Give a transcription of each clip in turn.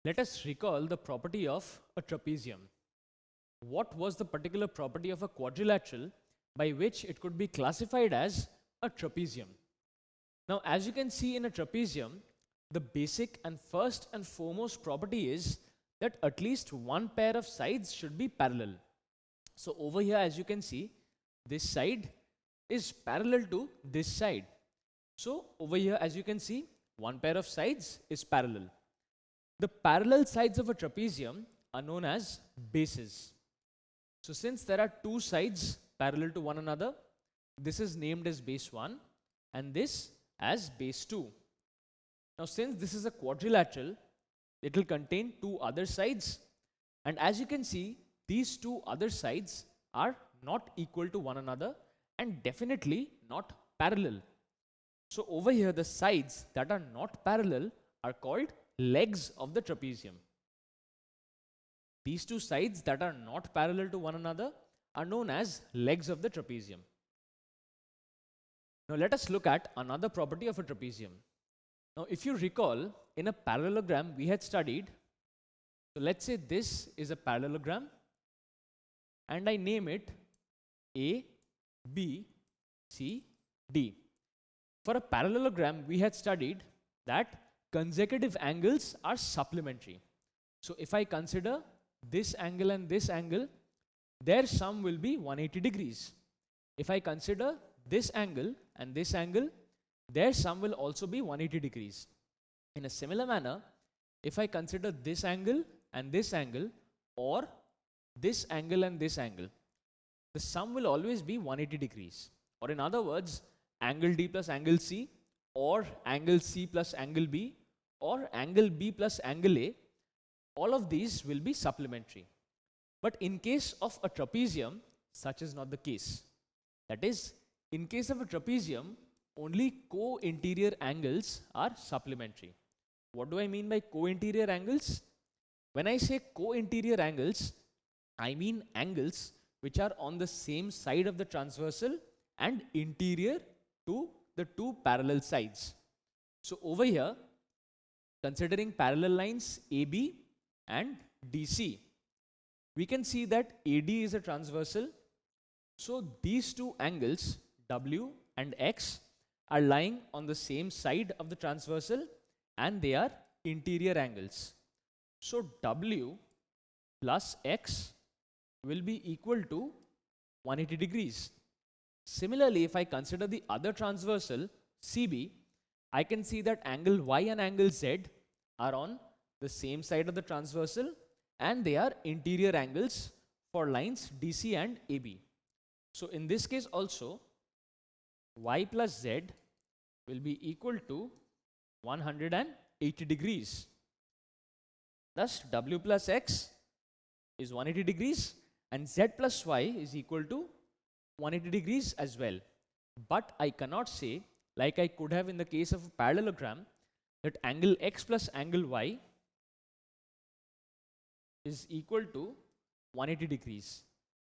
Let us recall the property of a trapezium. What was the particular property of a quadrilateral by which it could be classified as a trapezium? Now, as you can see in a trapezium, the basic and first and foremost property is that at least one pair of sides should be parallel. So over here, as you can see, this side is parallel to this side. So over here, as you can see, one pair of sides is parallel. The parallel sides of a trapezium are known as bases. So since there are two sides parallel to one another, this is named as base 1 and this as base 2. Now since this is a quadrilateral, it will contain two other sides, and as you can see, these two other sides are not equal to one another and definitely not parallel. So over here, the sides that are not parallel are called legs of the trapezium. These two sides that are not parallel to one another are known as legs of the trapezium. Now let us look at another property of a trapezium. Now if you recall, in a parallelogram we had studied, so let's say this is a parallelogram and I name it A, B, C, D. For a parallelogram we had studied that consecutive angles are supplementary. So if I consider this angle and this angle, their sum will be 180 degrees. If I consider this angle and this angle, their sum will also be 180 degrees. In a similar manner, if I consider this angle and this angle, or this angle and this angle, the sum will always be 180 degrees. Or in other words, angle D plus angle C, or angle C plus angle B, or angle B plus angle A, all of these will be supplementary. But in case of a trapezium, such is not the case. That is, in case of a trapezium, only co-interior angles are supplementary. What do I mean by co-interior angles? When I say co-interior angles, I mean angles which are on the same side of the transversal and interior to the two parallel sides. So over here, considering parallel lines AB and DC, we can see that AD is a transversal. So these two angles, W and X, are lying on the same side of the transversal and they are interior angles. So W plus X will be equal to 180 degrees. Similarly, if I consider the other transversal, CB, I can see that angle Y and angle Z are on the same side of the transversal and they are interior angles for lines DC and AB. So in this case also, Y plus Z will be equal to 180 degrees. Thus, W plus X is 180 degrees and Z plus Y is equal to 180 degrees as well. But I cannot say, like I could have in the case of a parallelogram, that angle X plus angle Y is equal to 180 degrees.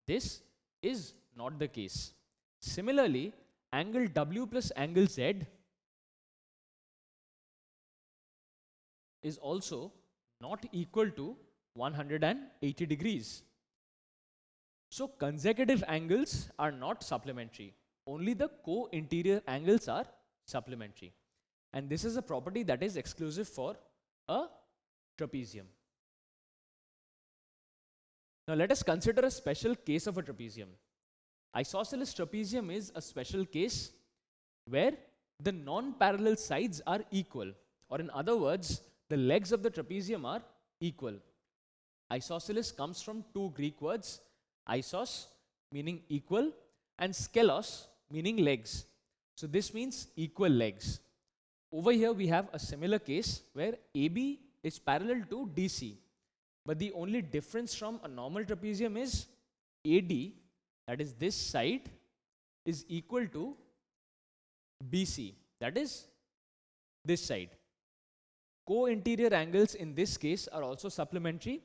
This is not the case. Similarly, angle W plus angle Z is also not equal to 180 degrees. So consecutive angles are not supplementary. Only the co-interior angles are supplementary. And this is a property that is exclusive for a trapezium. Now let us consider a special case of a trapezium. Isosceles trapezium is a special case where the non-parallel sides are equal, or in other words, the legs of the trapezium are equal. Isosceles comes from two Greek words, isos meaning equal and skelos meaning legs. So this means equal legs. Over here we have a similar case where AB is parallel to DC. But the only difference from a normal trapezium is AD, that is this side, is equal to BC, that is this side. Co-interior angles in this case are also supplementary,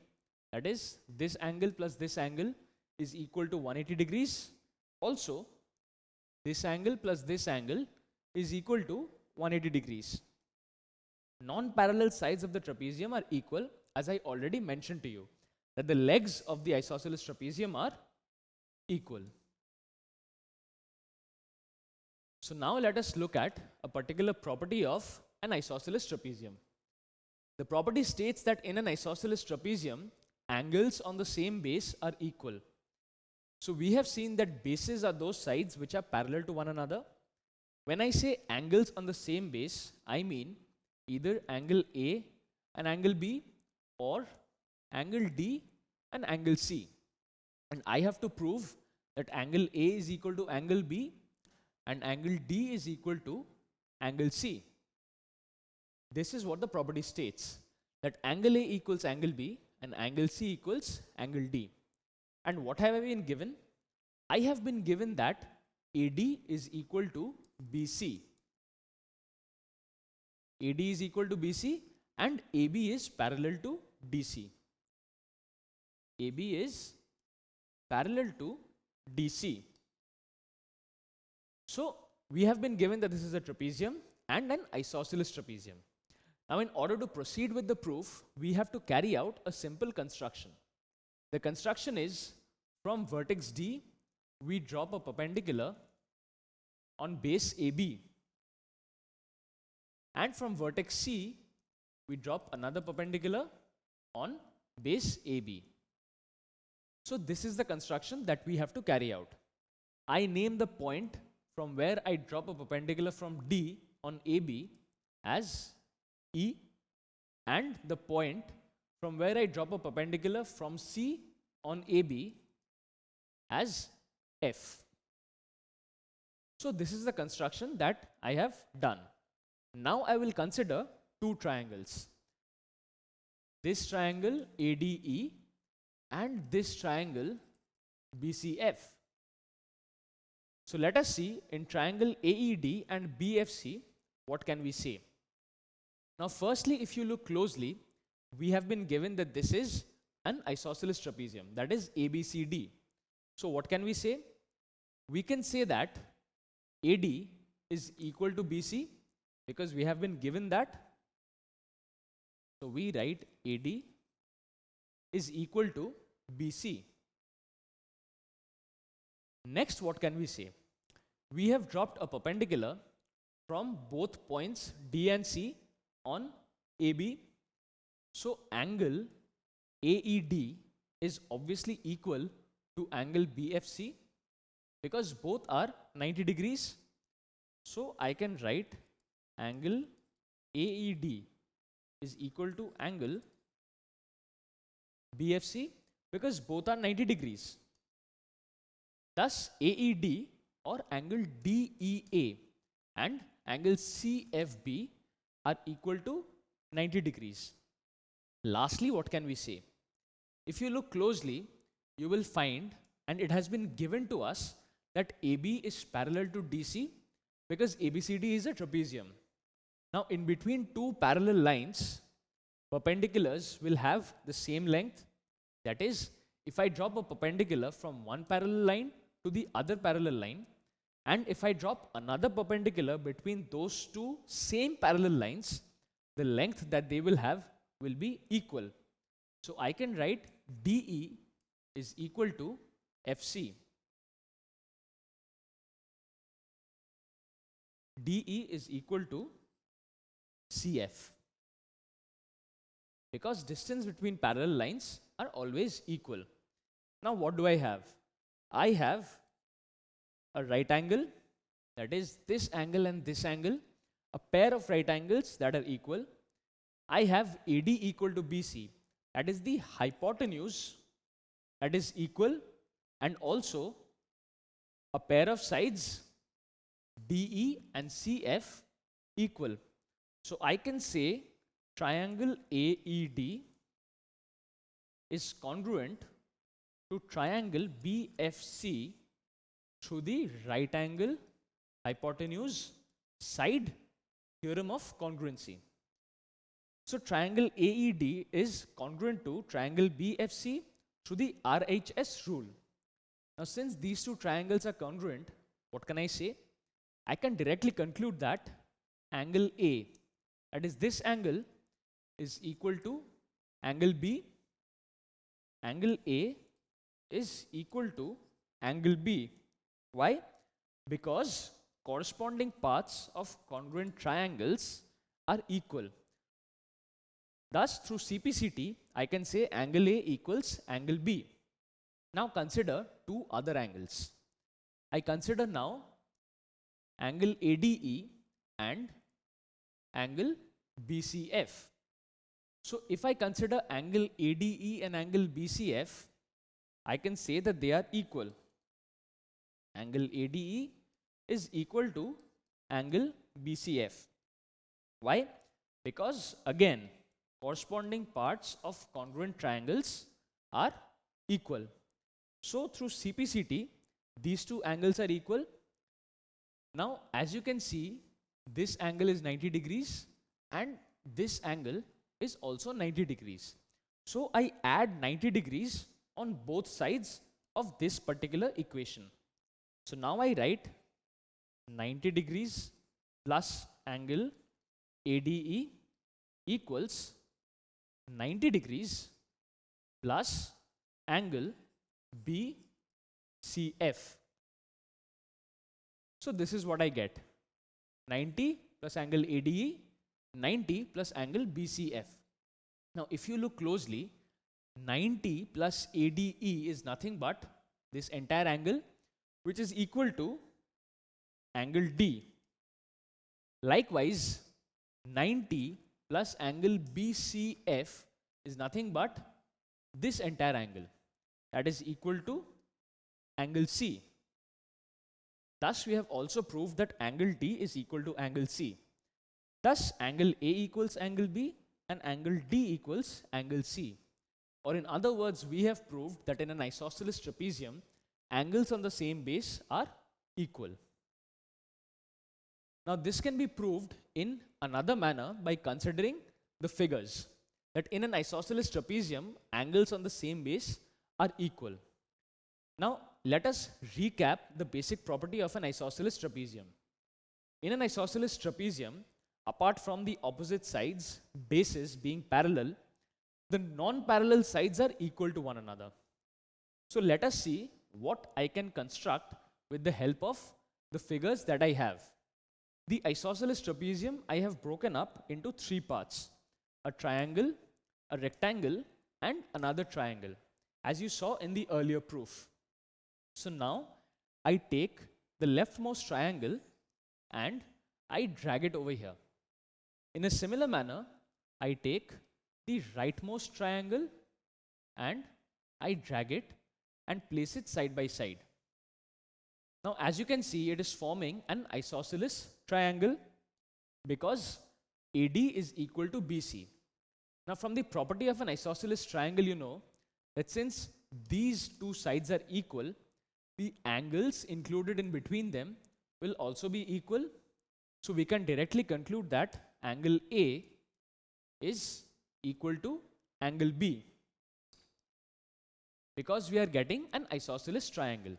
that is this angle plus this angle is equal to 180 degrees. Also, this angle plus this angle is equal to 180 degrees. Non-parallel sides of the trapezium are equal, as I already mentioned to you, that the legs of the isosceles trapezium are equal. So now let us look at a particular property of an isosceles trapezium. The property states that in an isosceles trapezium, angles on the same base are equal. So we have seen that bases are those sides which are parallel to one another. When I say angles on the same base, I mean either angle A and angle B, or angle D and angle C. And I have to prove that angle A is equal to angle B and angle D is equal to angle C. This is what the property states, that angle A equals angle B and angle C equals angle D. And what have I been given? I have been given that AD is equal to BC. AD is equal to BC and AB is parallel to DC. AB is parallel to DC. So we have been given that this is a trapezium and an isosceles trapezium. Now in order to proceed with the proof, we have to carry out a simple construction. The construction is, from vertex D, we drop a perpendicular on base AB. And from vertex C, we drop another perpendicular on base AB. So this is the construction that we have to carry out. I name the point from where I drop a perpendicular from D on AB as E, and the point from where I drop a perpendicular from C on AB as F. So this is the construction that I have done. Now I will consider two triangles. This triangle ADE and this triangle BCF. So let us see in triangle AED and BFC, what can we say? Now firstly, if you look closely, we have been given that this is an isosceles trapezium, that is ABCD. So what can we say? We can say that AD is equal to BC because we have been given that. So we write AD is equal to BC. Next, what can we say? We have dropped a perpendicular from both points D and C on AB. So angle AED is obviously equal to angle BFC because both are 90 degrees. So I can write angle AED is equal to angle BFC because both are 90 degrees. Thus AED or angle DEA and angle CFB are equal to 90 degrees. Lastly, what can we say? If you look closely, you will find, and it has been given to us, that AB is parallel to DC because ABCD is a trapezium. Now in between two parallel lines, perpendiculars will have the same length. That is, if I drop a perpendicular from one parallel line to the other parallel line, and if I drop another perpendicular between those two same parallel lines, the length that they will have will be equal. So I can write DE is equal to FC. DE is equal to CF. Because distance between parallel lines are always equal. Now what do I have? I have a right angle, that is this angle and this angle, a pair of right angles that are equal. I have AD equal to BC, that is the hypotenuse that is equal, and also a pair of sides DE and CF equal. So I can say triangle AED is congruent to triangle BFC through the right angle hypotenuse side theorem of congruency. So triangle AED is congruent to triangle BFC through the RHS rule. Now since these two triangles are congruent, what can I say? I can directly conclude that angle A, That is, this angle is equal to angle B, angle A is equal to angle B. Why? Because corresponding paths of congruent triangles are equal. Thus, through CPCT, I can say angle A equals angle B. Now consider two other angles. I consider now angle ADE and angle BCF. So if I consider angle ADE and angle BCF, I can say that they are equal. Angle ADE is equal to angle BCF. Why? Because again, corresponding parts of congruent triangles are equal. So through CPCT, these two angles are equal. Now, as you can see, this angle is 90 degrees and this angle is also 90 degrees. So I add 90 degrees on both sides of this particular equation. So now I write 90 degrees plus angle ADE equals 90 degrees plus angle BCF. So this is what I get. 90 plus angle ADE, 90 plus angle BCF. Now if you look closely, 90 plus ADE is nothing but this entire angle, which is equal to angle D. Likewise, 90 plus angle BCF is nothing but this entire angle, that is equal to angle C. Thus, we have also proved that angle D is equal to angle C. Thus, angle A equals angle B and angle D equals angle C. Or in other words, we have proved that in an isosceles trapezium, angles on the same base are equal. Now, this can be proved in another manner by considering the figures, that in an isosceles trapezium, angles on the same base are equal. Now, let us recap the basic property of an isosceles trapezium. In an isosceles trapezium, apart from the opposite sides, bases being parallel, the non-parallel sides are equal to one another. So let us see what I can construct with the help of the figures that I have. The isosceles trapezium I have broken up into three parts: a triangle, a rectangle, and another triangle, as you saw in the earlier proof. So now I take the leftmost triangle and I drag it over here. In a similar manner, I take the rightmost triangle and I drag it and place it side by side. Now, as you can see, it is forming an isosceles triangle because AD is equal to BC. Now, from the property of an isosceles triangle, you know that since these two sides are equal, the angles included in between them will also be equal. So we can directly conclude that angle A is equal to angle B because we are getting an isosceles triangle.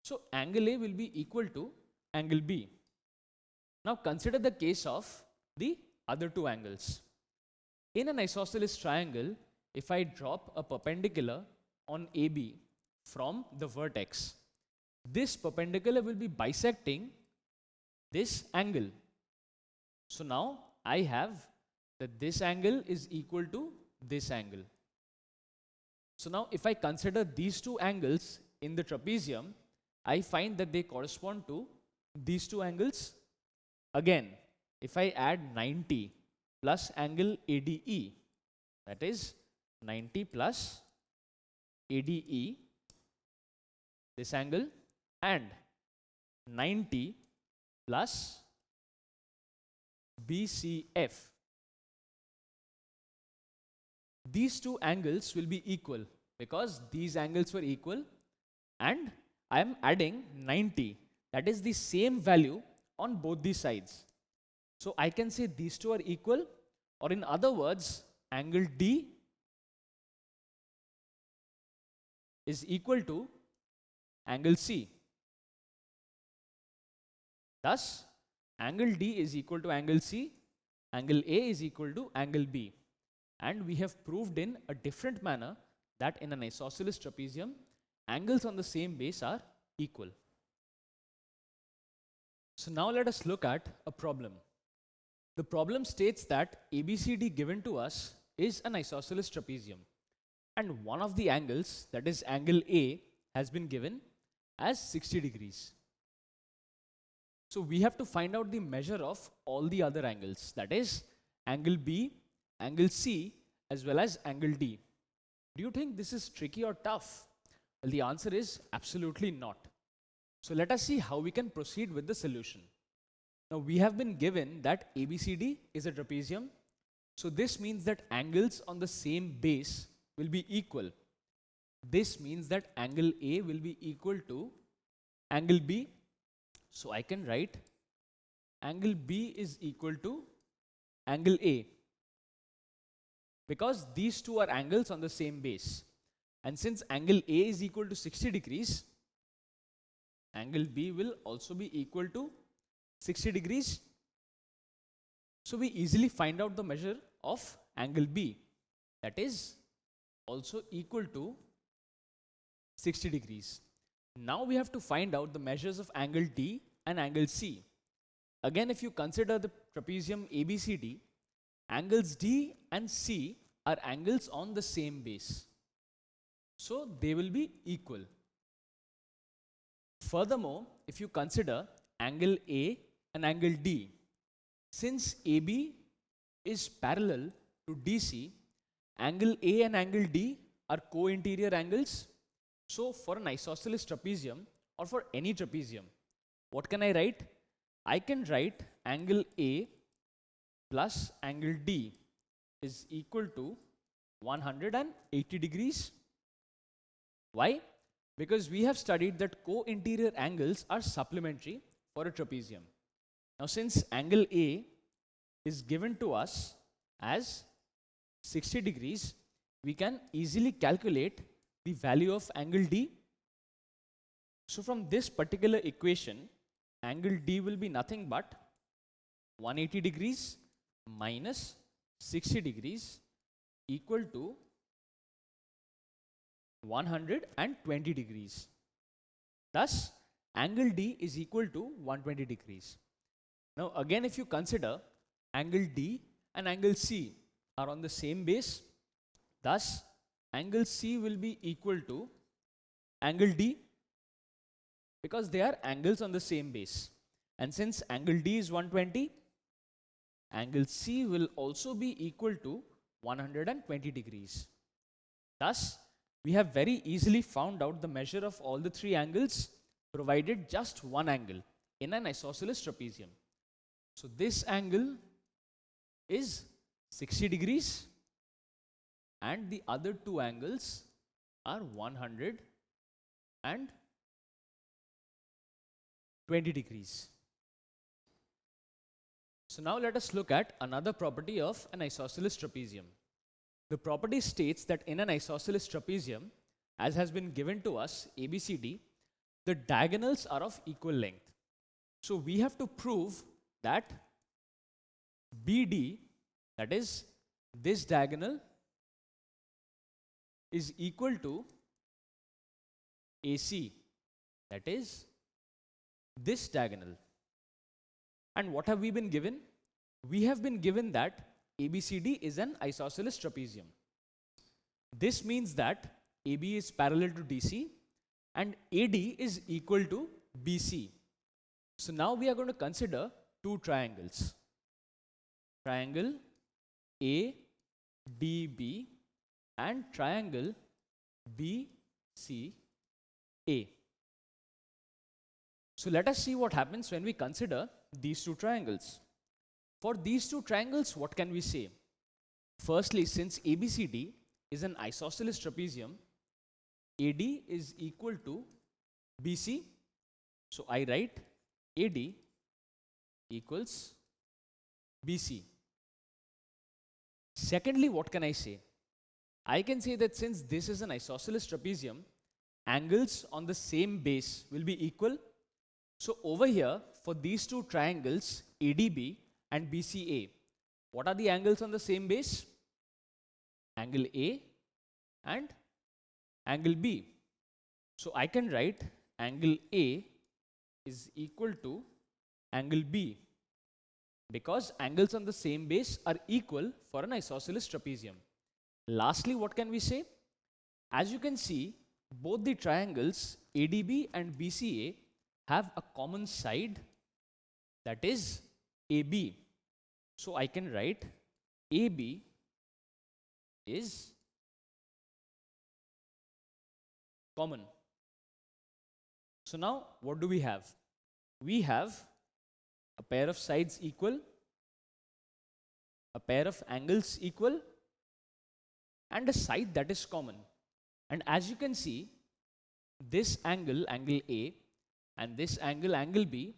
So angle A will be equal to angle B. Now consider the case of the other two angles. In an isosceles triangle, if I drop a perpendicular on AB from the vertex, this perpendicular will be bisecting this angle. So now I have that this angle is equal to this angle. So now if I consider these two angles in the trapezium, I find that they correspond to these two angles. Again, if I add 90 plus angle ADE, that is 90 plus ADE, this angle, and 90 plus BCF, these two angles will be equal because these angles were equal, and I am adding 90, that is the same value on both these sides. So I can say these two are equal, or in other words, angle D is equal to angle C. Thus, angle D is equal to angle C angle A is equal to angle B. And we have proved in a different manner that in an isosceles trapezium, angles on the same base are equal. So now let us look at a problem. The problem states that ABCD given to us is an isosceles trapezium. And one of the angles, that is angle A, has been given as 60 degrees. So we have to find out the measure of all the other angles, that is angle B, angle C, as well as angle D. Do you think this is tricky or tough? Well, the answer is absolutely not. So let us see how we can proceed with the solution. Now we have been given that ABCD is a trapezium. So this means that angles on the same base will be equal. This means that angle A will be equal to angle B. So I can write angle B is equal to angle A, because these two are angles on the same base. And since angle A is equal to 60 degrees, angle B will also be equal to 60 degrees. So we easily find out the measure of angle B, that is also equal to 60 degrees. Now we have to find out the measures of angle D and angle C. Again, if you consider the trapezium ABCD, angles D and C are angles on the same base. So they will be equal. Furthermore, if you consider angle A and angle D, since AB is parallel to DC, angle A and angle D are co-interior angles. So for an isosceles trapezium or for any trapezium, what can I write? I can write angle A plus angle D is equal to 180 degrees. Why? Because we have studied that co-interior angles are supplementary for a trapezium. Now since angle A is given to us as 60 degrees, we can easily calculate the value of angle D. So from this particular equation, angle D will be nothing but 180 degrees minus 60 degrees equal to 120 degrees. Thus, angle D is equal to 120 degrees. Now again, if you consider angle D and angle C are on the same base, thus angle C will be equal to angle D, because they are angles on the same base. And since angle D is 120, angle C will also be equal to 120 degrees. Thus, we have very easily found out the measure of all the three angles, provided just one angle in an isosceles trapezium. So this angle is 60 degrees and the other two angles are 120 degrees. So now let us look at another property of an isosceles trapezium. The property states that in an isosceles trapezium, as has been given to us, ABCD, the diagonals are of equal length. So we have to prove that BD, that is this diagonal, is equal to AC, that is this diagonal. And what have we been given? We have been given that ABCD is an isosceles trapezium. This means that AB is parallel to DC and AD is equal to BC. So now we are going to consider two triangles. Triangle ADB and triangle BCA. So let us see what happens when we consider these two triangles. For these two triangles, what can we say? Firstly, since ABCD is an isosceles trapezium, AD is equal to BC. So I write AD equals BC. Secondly, what can I say? I can say that since this is an isosceles trapezium, angles on the same base will be equal. So over here, for these two triangles, ADB and BCA, What are the angles on the same base? Angle A and angle B. So I can write angle A is equal to angle B, because angles on the same base are equal for an isosceles trapezium. Lastly, what can we say? As you can see, both the triangles ADB and BCA have a common side, that is AB. So I can write AB is common. So now what do we have? We have a pair of sides equal, a pair of angles equal, and a side that is common. And as you can see, this angle, angle A, and this angle, angle B,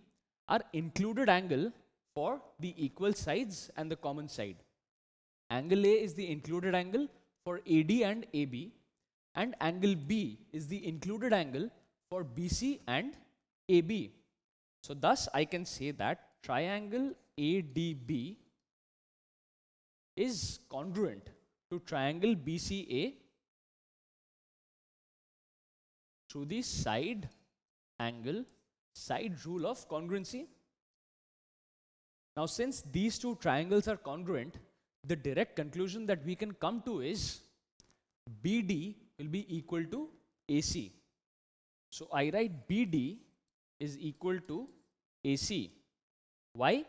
are included angle for the equal sides and the common side. Angle A is the included angle for AD and AB, and angle B is the included angle for BC and AB. So thus I can say that triangle ADB is congruent to triangle BCA through the side angle side rule of congruency. Now, since these two triangles are congruent, the direct conclusion that we can come to is BD will be equal to AC. So I write BD is equal to AC. Why?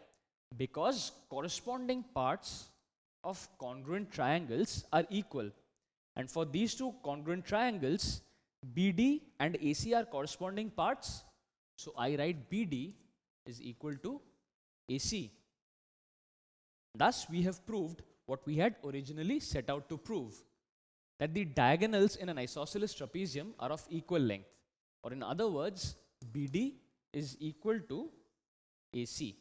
Because corresponding parts of congruent triangles are equal. And for these two congruent triangles, BD and AC are corresponding parts. So I write BD is equal to AC. Thus, we have proved what we had originally set out to prove, that the diagonals in an isosceles trapezium are of equal length. Or in other words, BD is equal to AC.